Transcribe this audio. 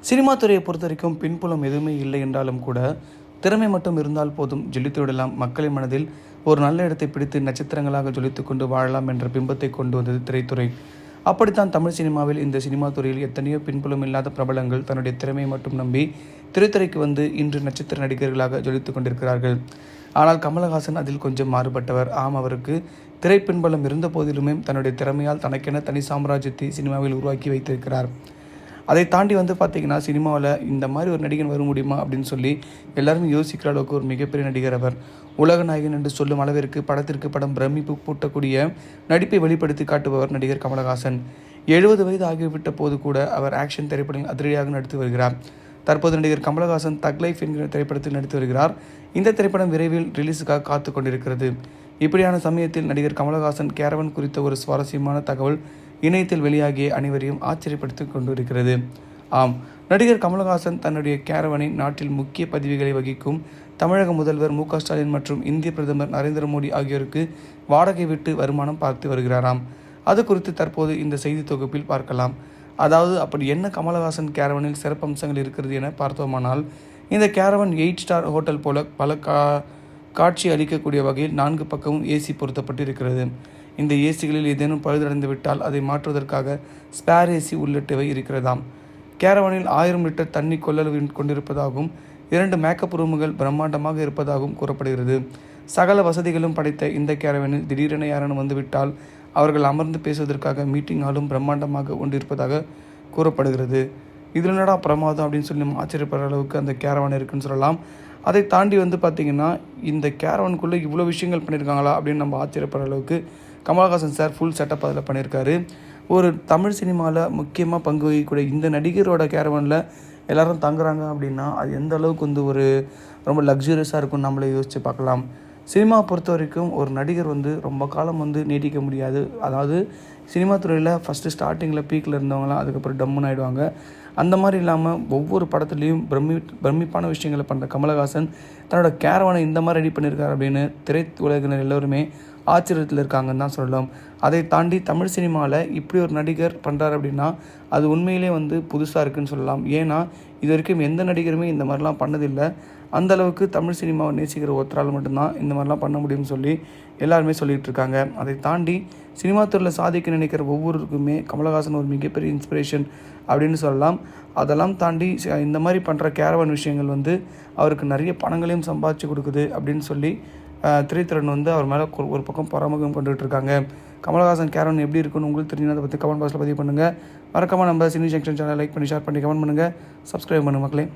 Cinema துறையை பொறுத்த வரைக்கும் பின்புலம் எதுவுமே இல்லை என்றாலும் கூட திறமை மட்டும் இருந்தால் போதும், ஜொலித்து விடலாம், மக்களின் மனதில் ஒரு நல்ல இடத்தை பிடித்து நட்சத்திரங்களாக ஜொலித்து கொண்டு வாழலாம் என்ற பிம்பத்தை கொண்டு வந்தது திரைத்துறை. அப்படித்தான் தமிழ் சினிமாவில் இந்த சினிமா துறையில் எத்தனையோ பின்புலம் இல்லாத பிரபலங்கள் தன்னுடைய திறமையை மட்டும் நம்பி திரைத்துறைக்கு வந்து இன்று நட்சத்திர நடிகர்களாக ஜொலித்து கொண்டிருக்கிறார்கள். ஆனால் கமலஹாசன் அதில் கொஞ்சம் மாறுபட்டவர். அவருக்கு திரை பின்புலம் இருந்த போதிலுமே தன்னுடைய திறமையால் தனக்கென தனி சாம்ராஜ்யத்தை சினிமாவில் உருவாக்கி வைத்திருக்கிறார். அதை தாண்டி பார்த்திங்கன்னா, சினிமாவில் இந்த மாதிரி ஒரு நடிகன் வர முடியுமா அப்படின்னு சொல்லி எல்லாருமே யோசிக்கிற அளவுக்கு ஒரு மிகப்பெரிய நடிகர் அவர். உலக நாயகன் என்று சொல்லும் அளவிற்கு படத்திற்கு படம் பிரமிப்பு பூட்டக்கூடிய நடிப்பை வெளிப்படுத்தி காட்டுபவர் நடிகர் கமலஹாசன். 70 வயது ஆகிவிட்ட போது கூட அவர் ஆக்ஷன் திரைப்படங்கள் அதிரடியாக நடித்து வருகிறார். தற்போது நடிகர் கமலஹாசன் தக் லைஃப் என்கிற திரைப்படத்தில் நடித்து வருகிறார். இந்த திரைப்படம் விரைவில் ரிலீஸுக்காக காத்து கொண்டிருக்கிறது. இப்படியான சமயத்தில் நடிகர் கமலஹாசன் கேரவன் குறித்த ஒரு சுவாரஸ்யமான தகவல் இணையத்தில் வெளியாகிய அனைவரையும் ஆச்சரியப்படுத்தி கொண்டிருக்கிறது. நடிகர் கமலஹாசன் தன்னுடைய கேரவனை நாட்டில் முக்கிய பதவிகளை வகிக்கும் தமிழக முதல்வர் மு.க. ஸ்டாலின் மற்றும் இந்திய பிரதமர் நரேந்திர மோடி ஆகியோருக்கு வாடகை விட்டு வருமானம் பார்த்து வருகிறாராம். அது குறித்து தற்போது இந்த செய்தி தொகுப்பில் பார்க்கலாம். அதாவது அப்படி என்ன கமலஹாசன் கேரவனில் சிறப்பம்சங்கள் இருக்கிறது என பார்த்தோமானால், இந்த கேரவன் 8 ஸ்டார் ஹோட்டல் போல பல காட்சி அளிக்கக்கூடிய வகையில் 4 பக்கமும் ஏசி பொருத்தப்பட்டு இருக்கிறது. இந்த ஏசிகளில் ஏதேனும் பழுதடைந்து விட்டால் அதை மாற்றுவதற்காக ஸ்பேர் ஏசி உள்ளிட்டவை இருக்கிறதாம். கேரவனில் 1000 லிட்டர் தண்ணி கொள்ளளவு கொண்டிருப்பதாகவும் 2 மேக்கப் ரூமுகள் பிரம்மாண்டமாக இருப்பதாகவும் கூறப்படுகிறது. சகல வசதிகளும் படைத்த இந்த கேரவனில் திடீரென யாரும் வந்துவிட்டால் அவர்கள் அமர்ந்து பேசுவதற்காக மீட்டிங் ஹாலும் பிரம்மாண்டமாக கொண்டிருப்பதாக கூறப்படுகிறது. இதில் என்னடா பிரமாதம் அப்படின்னு சொல்லி ஆச்சரியப்படுற அளவுக்கு அந்த கேரவன் இருக்குன்னு சொல்லலாம். அதை தாண்டி பார்த்திங்கன்னா, இந்த கேரவனுக்குள்ளே இவ்வளோ விஷயங்கள் பண்ணியிருக்காங்களா அப்படின்னு நம்ம ஆச்சரியப்படுற அளவுக்கு கமலஹாசன் சார் ஃபுல் செட்டப் அதில் பண்ணியிருக்காரு. ஒரு தமிழ் சினிமாவில் முக்கியமாக பங்கு வகிக்கக்கூடிய இந்த நடிகரோட கேரவனில் எல்லோரும் தங்குறாங்க அப்படின்னா அது எந்த அளவுக்கு ஒரு ரொம்ப லக்ஸுரியஸாக இருக்கும்னு நம்மளே யோசித்து பார்க்கலாம். சினிமா பொறுத்த வரைக்கும் ஒரு நடிகர் ரொம்ப காலம் நீட்டிக்க முடியாது. அதாவது சினிமா துறையில் ஃபஸ்ட்டு ஸ்டார்டிங்கில் பீக்கில் இருந்தவங்களாம் அதுக்கப்புறம் டம்முன்னு ஆகிடுவாங்க. அந்த மாதிரி இல்லாமல் ஒவ்வொரு படத்துலேயும் பிரமிப்பான விஷயங்களை பண்ணுற கமலஹாசன் தன்னோட கேரவனை இந்த மாதிரி ரெடி பண்ணியிருக்காரு அப்படின்னு திரையுலகினர் எல்லோருமே ஆச்சரியத்தில் இருக்காங்கன்னு தான் சொல்லலாம். அதை தாண்டி தமிழ் சினிமாவில் இப்படி ஒரு நடிகர் பண்ணுறாரு அப்படின்னா அது உண்மையிலே புதுசாக இருக்குதுன்னு சொல்லலாம். ஏன்னா இது வரைக்கும் எந்த நடிகருமே இந்த மாதிரிலாம் பண்ணதில்லை. அந்தளவுக்கு தமிழ் சினிமாவை நேசிக்கிற ஒருத்தரால் மட்டும்தான் இந்த மாதிரிலாம் பண்ண முடியும்னு சொல்லி எல்லாருமே சொல்லிகிட்டு இருக்காங்க. அதை தாண்டி சினிமா துறையில் சாதிக்க நினைக்கிற ஒவ்வொருக்குமே கமலஹாசன் ஒரு மிகப்பெரிய இன்ஸ்பிரேஷன் அப்படின்னு சொல்லலாம். அதெல்லாம் தாண்டி இந்த மாதிரி பண்ணுற கேரவன் விஷயங்கள் அவருக்கு நிறைய பணங்களையும் சம்பாதிச்சு கொடுக்குது அப்படின்னு சொல்லி திரைத்துறையின் அவர் மேலே ஒரு பக்கம் பராமரிக்கம் கொண்டுகிட்டு இருக்காங்க. கமலஹாசன் கேரவன் எப்படி இருக்குன்னு உங்களுக்கு தெரிஞ்சுன்னா அதை பற்றி கமெண்ட் பாக்ஸில் பதிவு பண்ணுங்கள். மறக்காமல் நம்ம சினி ஜங்ஷன் சேனலை லைக் பண்ணி ஷேர் பண்ணி கமெண்ட் பண்ணுங்கள். சப்ஸ்கிரைப் பண்ணுங்கள் மக்களே.